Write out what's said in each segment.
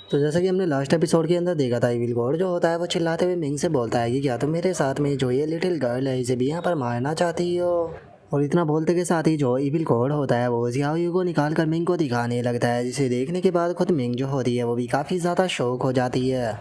तो जैसा कि हमने लास्ट एपिसोड के अंदर देखा था, इविल गॉड जो होता है वो चिल्लाते हुए मिंग से बोलता है कि क्या तुम मेरे साथ में जो ये लिटिल गर्ल है इसे भी यहाँ पर मारना चाहती हो। और इतना बोलते के साथ ही जो इविल गॉड होता है वो जियाओ यू को निकाल कर मिंग को दिखाने लगता है, जिसे देखने के बाद खुद मिंग जो होती है वो भी काफ़ी ज़्यादा शौक हो जाती है।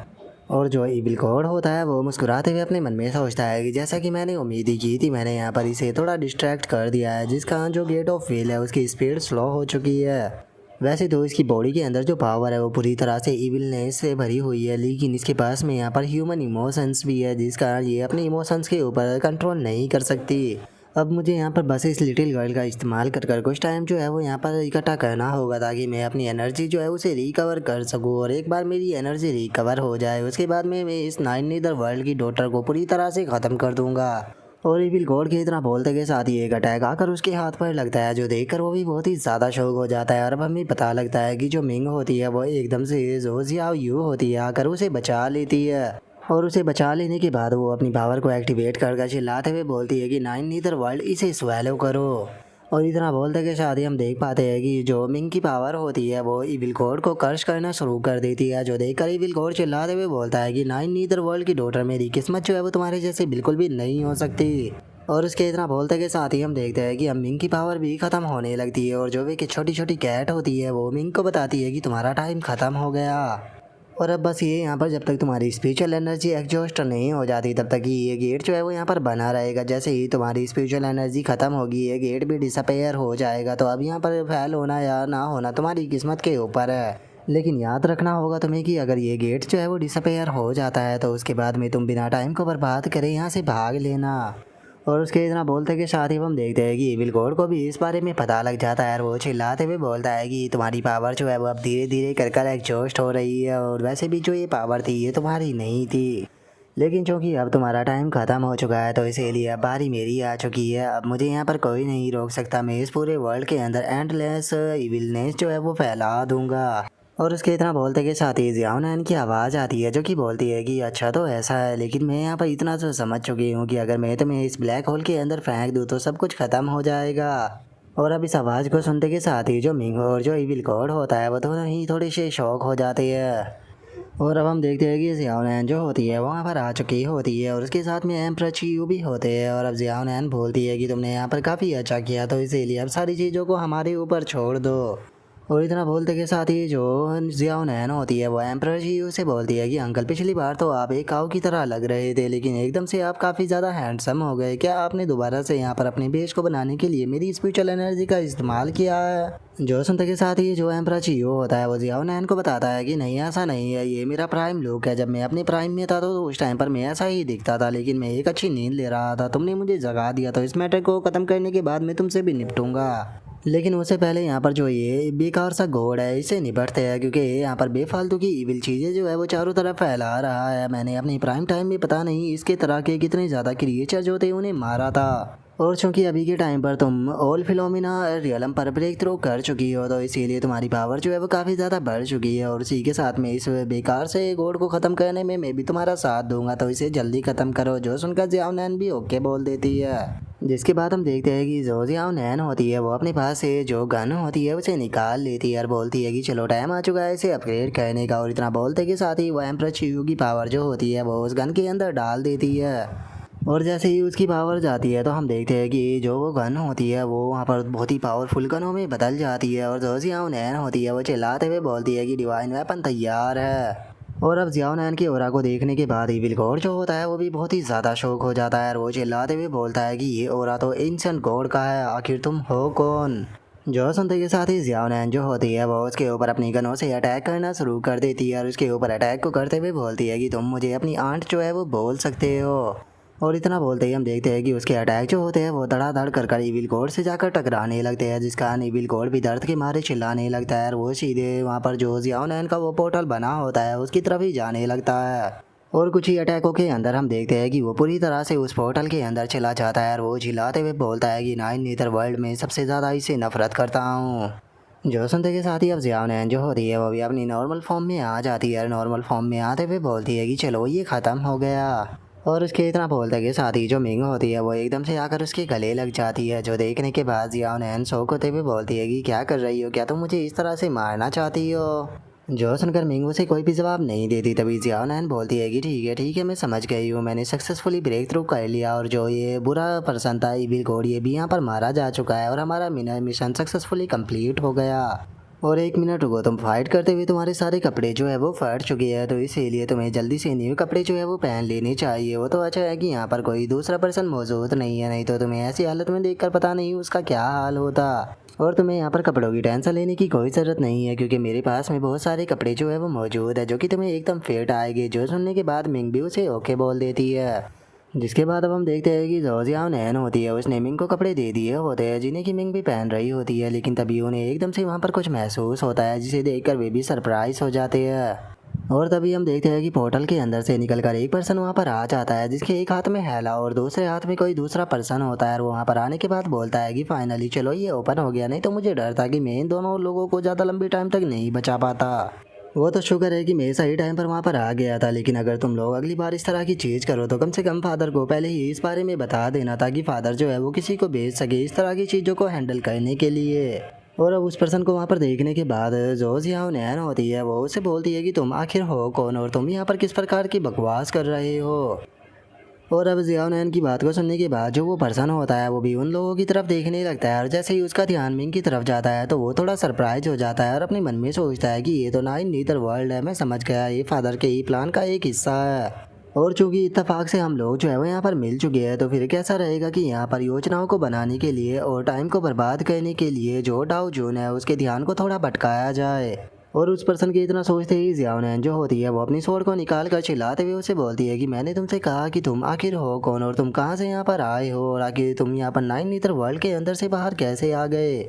और जो इविल गॉड होता है वो मुस्कुराते हुए अपने मन में सोचता है कि जैसा कि मैंने उम्मीद ही की थी, मैंने यहाँ पर इसे थोड़ा डिस्ट्रैक्ट कर दिया है, जिस कारण जो गेट ऑफ व्हील है उसकी स्पीड स्लो हो चुकी है। वैसे तो इसकी बॉडी के अंदर जो पावर है वो पूरी तरह से इविलनेस से भरी हुई है, लेकिन इसके पास में यहाँ पर ह्यूमन इमोशंस भी है, जिस कारण ये अपने इमोशंस के ऊपर कंट्रोल नहीं कर सकती। अब मुझे यहाँ पर बस इस लिटिल गर्ल का इस्तेमाल कर कर कुछ टाइम जो है वो यहाँ पर इकट्ठा करना होगा, ताकि मैं अपनी एनर्जी जो है उसे रिकवर कर सकूँ। और एक बार मेरी एनर्जी रिकवर हो जाए उसके बाद में मैं इस नाइन नीदर वर्ल्ड की डॉटर को पूरी तरह से ख़त्म कर दूँगा। और इविल गॉड के इतना बोलते के साथ ही एक अटैक आकर उसके हाथ पर लगता है, जो देखकर वो भी बहुत ही ज़्यादा शौक हो जाता है। और अब हमें पता लगता है कि जो मिंग होती है वो एकदम से जो जियाओ यू होती है आकर उसे बचा लेती है। और उसे बचा लेने के बाद वो अपनी पावर को एक्टिवेट कर चिल्लाते हुए बोलती है कि नाइन नीदर वर्ल्ड इसे स्वेलो करो। और इतना बोलते के साथ ही हम देख पाते हैं कि जो मिंग की पावर होती है वो इविल गॉड को कर्श करना शुरू कर देती है, जो देखकर इविल गॉड चिल्लाते हुए बोलता है कि नाइन नीदर वर्ल्ड की डॉटर मेरी किस्मत जो है वो तुम्हारे जैसे बिल्कुल भी नहीं हो सकती। और उसके इतना बोलते के साथ ही हम देखते हैं कि अब मिंग की पावर भी ख़त्म होने लगती है, और जो भी कि छोटी छोटी कैट होती है वो मिंग को बताती है कि तुम्हारा टाइम ख़त्म हो गया। और अब बस ये यहाँ पर जब तक तुम्हारी स्पिरिचुअल एनर्जी एग्जॉस्ट नहीं हो जाती तब तक ही ये गेट जो है वो यहाँ पर बना रहेगा। जैसे ही तुम्हारी स्पिरिचुअल एनर्जी ख़त्म होगी ये गेट भी डिसअपेयर हो जाएगा। तो अब यहाँ पर फेल होना या ना होना तुम्हारी किस्मत के ऊपर है। लेकिन याद रखना होगा तुम्हें कि अगर ये गेट जो है वो डिसअपेयर हो जाता है तो उसके बाद में तुम बिना टाइम को बर्बाद करे यहाँ से भाग लेना। और उसके इतना बोलते के साथ ही हम देखते हैं कि इविल गॉड को भी इस बारे में पता लग जाता है, और वो चिल्लाते हुए बोलता है कि तुम्हारी पावर जो है वो अब धीरे धीरे कर कर एग्जॉस्ट हो रही है, और वैसे भी जो ये पावर थी ये तुम्हारी नहीं थी। लेकिन चूंकि अब तुम्हारा टाइम ख़त्म हो चुका है तो इसीलिए अब बारी मेरी आ चुकी है। अब मुझे यहाँ पर कोई नहीं रोक सकता, मैं इस पूरे वर्ल्ड के अंदर एंडलेस इविलनेस जो है वो फैला दूंगा। और उसके इतना बोलते के साथ ही जियाओ नैन की आवाज़ आती है, जो कि बोलती है कि अच्छा तो ऐसा है, लेकिन मैं यहाँ पर इतना तो समझ चुकी हूँ कि अगर मैं तुम्हें इस ब्लैक होल के अंदर फेंक दूँ तो सब कुछ ख़त्म हो जाएगा। और अब इस आवाज़ को सुनते के साथ ही जो मिंग और जो इविल गॉड होता है वो दोनों ही थोड़े से शौक हो जाते हैं। और अब हम देखते हैं कि जियाओ नैन जो होती है वहाँ पर आ चुकी होती है, और उसके साथ में एम्परर चियू भी होते हैं। और अब जियाओ नैन बोलती है कि तुमने यहाँ पर काफ़ी अच्छा किया, तो इसीलिए अब सारी चीज़ों को हमारे ऊपर छोड़ दो। और इतना बोलते के साथ ही जो जियाओ नैन होती है वो एम्परर जी से बोलती है कि अंकल पिछली बार तो आप एक काऊ की तरह लग रहे थे, लेकिन एकदम से आप काफ़ी ज़्यादा हैंडसम हो गए। क्या आपने दोबारा से यहाँ पर अपने बेस को बनाने के लिए मेरी स्पिरिचुअल एनर्जी का इस्तेमाल किया है? जो सुनते के साथ ही जो एम्परर चीयो होता है वो जियाओ नैन को बताता है कि नहीं ऐसा नहीं है, ये मेरा प्राइम लुक है। जब मैं अपने प्राइम में था तो उस टाइम पर मैं ऐसा ही दिखता था, लेकिन मैं एक अच्छी नींद ले रहा था, तुमने मुझे जगा दिया, तो इस मैटर को ख़त्म करने के बाद मैं तुमसे भी निपटूंगा। लेकिन उससे पहले यहाँ पर जो ये बेकार सा घोड़ है इसे निपटते हैं, क्योंकि ये यहाँ पर बेफालतू की इविल चीज़ें जो है वो चारों तरफ फैला रहा है। मैंने अपनी प्राइम टाइम में पता नहीं इसके तरह के कितने ज़्यादा क्रिएचर जो थे उन्हें मारा था। और चूंकि अभी के टाइम पर तुम ऑल फिलोमिना रियलम पर ब्रेक थ्रू कर चुकी हो तो इसीलिए तुम्हारी पावर जो है वो काफ़ी ज़्यादा बढ़ चुकी है, और उसी के साथ में इस बेकार से गॉड को ख़त्म करने में मैं भी तुम्हारा साथ दूंगा, तो इसे जल्दी ख़त्म करो। जो सुनकर जियाओ नैन भी ओके बोल देती है। जिसके बाद हम देखते हैं कि जो जियाओ नैन होती है वो अपने पास से जो गन होती है उसे निकाल लेती है, और बोलती है कि चलो टाइम आ चुका है इसे अपग्रेड करने का। और इतना बोलते के साथ ही वो एम्परर चियू की पावर जो होती है वो उस गन के अंदर डाल देती है। और जैसे ही उसकी पावर जाती है तो हम देखते हैं कि जो वो गन होती है वो वहाँ पर बहुत ही पावरफुल गनों में बदल जाती है। और जो जियाओ नैन होती है वो चिल्लाते हुए बोलती है कि डिवाइन वेपन तैयार है। और अब जियाओ नैन की ओरा को देखने के बाद इविल गॉड जो होता है वो भी बहुत ही ज़्यादा शौक हो जाता है, और वो चिल्लाते हुए बोलता है कि ये ओरा तो एंशिएंट गॉड का है, आखिर तुम हो कौन? जो सुनते के साथ ही जियाओ नैन जो होती है वो उसके ऊपर अपनी गनों से अटैक करना शुरू कर देती है, और उसके ऊपर अटैक को करते हुए बोलती है कि तुम मुझे अपनी आंट जो है वो बोल सकते हो। और इतना बोलते ही हम देखते हैं कि उसके अटैक जो होते हैं वो धड़ाधड़ कर इविल गॉड से जाकर टकराने लगते हैं, जिस कारण इविल गॉड भी दर्द के मारे चिल्लाने लगता है, और वो सीधे वहाँ पर जो जियाओ नैन का वो पोर्टल बना होता है उसकी तरफ ही जाने लगता है। और कुछ ही अटैकों के अंदर हम देखते हैं कि वो पूरी तरह से उस पोर्टल के अंदर चला जाता है, और वो चिल्लाते हुए बोलता है कि नाइन नीदर वर्ल्ड में सबसे ज़्यादा इसे नफरत करता हूँ। जो सुनते के साथ ही अब जियाओ नैन जो होती है वो भी अपनी नॉर्मल फॉर्म में आ जाती है, और नॉर्मल फॉर्म में आते हुए बोलती है कि चलो ये ख़त्म हो गया। और उसके इतना बोलते के साथ ही जो मिंग होती है वो एकदम से आकर उसके गले लग जाती है, जो देखने के बाद जियाओ नैन शौक होते हुए बोलती है कि क्या कर रही हो, क्या तुम मुझे इस तरह से मारना चाहती हो? जो सुनकर मिंग उसे कोई भी जवाब नहीं देती। तभी जियाओ नैन बोलती है कि ठीक है मैं समझ गई हूँ, मैंने सक्सेसफुली ब्रेक थ्रू कर लिया और जो ये बुरा पर्सन था इविल गॉड ये भी यहाँ पर मारा जा चुका है और हमारा मिशन सक्सेसफुली कंप्लीट हो गया। और 1 मिनट रुको, तुम फाइट करते हुए तुम्हारे सारे कपड़े जो है वो फट चुके हैं, तो इसीलिए तुम्हें जल्दी से न्यू कपड़े जो है वो पहन लेने चाहिए। वो तो अच्छा है कि यहाँ पर कोई दूसरा पर्सन मौजूद नहीं है, नहीं तो तुम्हें ऐसी हालत में देखकर पता नहीं उसका क्या हाल होता। और तुम्हें यहाँ पर कपड़ों की टेंशन लेने की कोई ज़रूरत नहीं है, क्योंकि मेरे पास में बहुत सारे कपड़े जो है वो मौजूद है जो कि तुम्हें एकदम फिट आएंगे। जो सुनने के बाद मिंग भी उसे ओके बोल देती है। जिसके बाद अब हम देखते हैं कि जो जियाओ नैन होती है उसने मिंग को कपड़े दे दिए होते हैं जिन्हें कि मिंग भी पहन रही होती है, लेकिन तभी उन्हें एकदम से वहाँ पर कुछ महसूस होता है जिसे देखकर वे भी सरप्राइज हो जाते हैं। और तभी हम देखते हैं कि पोर्टल के अंदर से निकलकर एक पर्सन वहाँ पर आ जाता है जिसके एक हाथ में हैला और दूसरे हाथ में कोई दूसरा पर्सन होता है। और वहाँ पर आने के बाद बोलता है कि फाइनली चलो ये ओपन हो गया, नहीं तो मुझे डर था कि मैं इन दोनों लोगों को ज़्यादा लंबी टाइम तक नहीं बचा पाता। वो तो शुक्र है कि मैं सही टाइम पर वहाँ पर आ गया था, लेकिन अगर तुम लोग अगली बार इस तरह की चीज़ करो तो कम से कम फादर को पहले ही इस बारे में बता देना ताकि फादर जो है वो किसी को भेज सके इस तरह की चीज़ों को हैंडल करने के लिए। और अब उस पर्सन को वहाँ पर देखने के बाद जो जियाओ नैन होती है वो उसे बोलती है कि तुम आखिर हो कौन और तुम यहाँ पर किस प्रकार की बकवास कर रहे हो। और अब जियाओ नैन की बात को सुनने के बाद जो वो पर्सन होता है वो भी उन लोगों की तरफ देखने लगता है और जैसे ही उसका ध्यान मिंग की तरफ जाता है तो वो थोड़ा सरप्राइज हो जाता है और अपने मन में सोचता है कि ये तो नाइन नीदर वर्ल्ड है, मैं समझ गया ये फादर के ही प्लान का एक हिस्सा है। और चूंकि इत्तेफाक से हम लोग जो है वो यहाँ पर मिल चुके हैं तो फिर कैसा रहेगा कि यहाँ पर योजनाओं को बनाने के लिए और टाइम को बर्बाद करने के लिए जो डाउ जून है उसके ध्यान को थोड़ा भटकाया जाए। और उस पर्सन के इतना सोचते ही जियाओ नैन जो होती है वो अपनी स्वord को निकाल कर चिल्लाते हुए उसे बोलती है कि मैंने तुमसे कहा कि तुम आखिर हो कौन और तुम कहाँ से यहाँ पर आए हो और आखिर तुम यहाँ पर नाइन नीदर वर्ल्ड के अंदर से बाहर कैसे आ गए।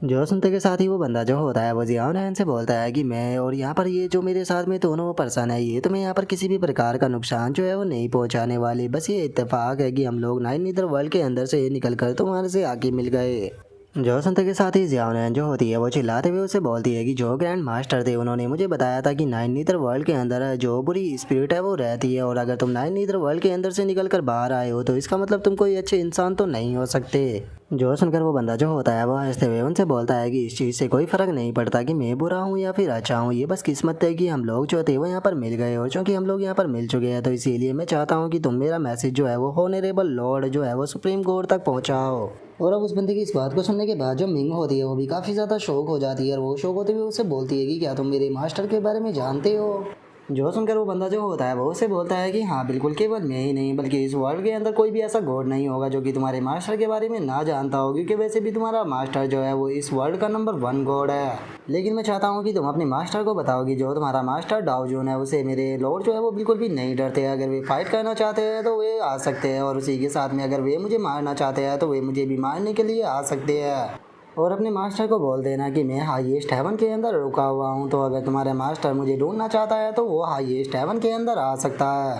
जो सुनते के साथ ही वो बंदा जो होता है वो जियाओ नैन से बोलता है कि मैं और यहाँ पर ये जो मेरे साथ में दोनों पर्सन है ये तुम्हें यहाँ पर किसी भी प्रकार का नुकसान जो है वो नहीं पहुँचाने वाले, बस ये इत्तेफाक है कि हम लोग नाइन नीदर वर्ल्ड के अंदर से निकल कर तुम्हारे से आके मिल गए। जो सुनते के साथ ही जियाओ नैन जो होती है वो चिल्लाते हुए उसे बोलती है कि जो ग्रैंड मास्टर थे उन्होंने मुझे बताया था कि नाइन नीदर वर्ल्ड के अंदर जो बुरी स्पिरिट है वो रहती है और अगर तुम नाइन नीदर वर्ल्ड के अंदर से निकल कर बाहर आए हो तो इसका मतलब तुम कोई अच्छे इंसान तो नहीं हो सकते। जो सुनकर वो बंदा जो होता है वो हंसते हुए उनसे बोलता है कि इस चीज़ से कोई फ़र्क नहीं पड़ता कि मैं बुरा हूँ या फिर अच्छा हूँ, ये बस किस्मत है कि हम लोग जो थे वो यहाँ पर मिल गए और चूँकि हम लोग यहाँ पर मिल चुके हैं तो इसीलिए मैं चाहता हूँ कि तुम मेरा मैसेज जो है वो होनरेबल लॉर्ड जो है वो सुप्रीम कोर्ट तक पहुँचाओ। और अब उस बंदे की इस बात को सुनने के बाद जो मिंग होती है वो भी काफ़ी ज़्यादा शौक हो जाती है और वो शौक होते हुए उससे बोलती है कि क्या तुम मेरे मास्टर के बारे में जानते हो। जो सुनकर वो बंदा जो होता है वो उसे बोलता है कि हाँ बिल्कुल, केवल मैं ही नहीं बल्कि इस वर्ल्ड के अंदर कोई भी ऐसा गॉड नहीं होगा जो कि तुम्हारे मास्टर के बारे में ना जानता हो, क्योंकि वैसे भी तुम्हारा मास्टर जो है वो इस वर्ल्ड का नंबर 1 गॉड है। लेकिन मैं चाहता हूँ कि तुम अपने मास्टर को बताओगी जो तुम्हारा मास्टर डाउ जून है उसे मेरे लॉर्ड जो है वो बिल्कुल भी नहीं डरते हैं। अगर वे फाइट करना चाहते हैं तो वे आ सकते हैं और उसी के साथ में अगर वे मुझे मारना चाहते हैं तो वे मुझे भी मारने के लिए आ सकते हैं। और अपने मास्टर को बोल देना कि मैं हाईएस्ट हेवन के अंदर रुका हुआ हूँ, तो अगर तुम्हारा मास्टर मुझे ढूंढना चाहता है तो वो हाईएस्ट हेवन के अंदर आ सकता है।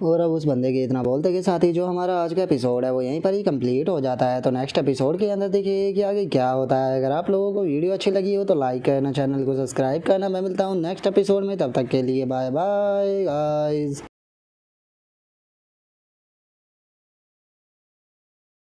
और अब उस बंदे के इतना बोलते के साथ ही जो हमारा आज का एपिसोड है वो यहीं पर ही कंप्लीट हो जाता है। तो नेक्स्ट एपिसोड के अंदर देखिए कि आगे क्या होता है। अगर आप लोगों को वीडियो अच्छी लगी हो तो लाइक करना, चैनल को सब्सक्राइब करना। मैं मिलता हूँ नेक्स्ट एपिसोड में, तब तक के लिए बाय बाय गाइस।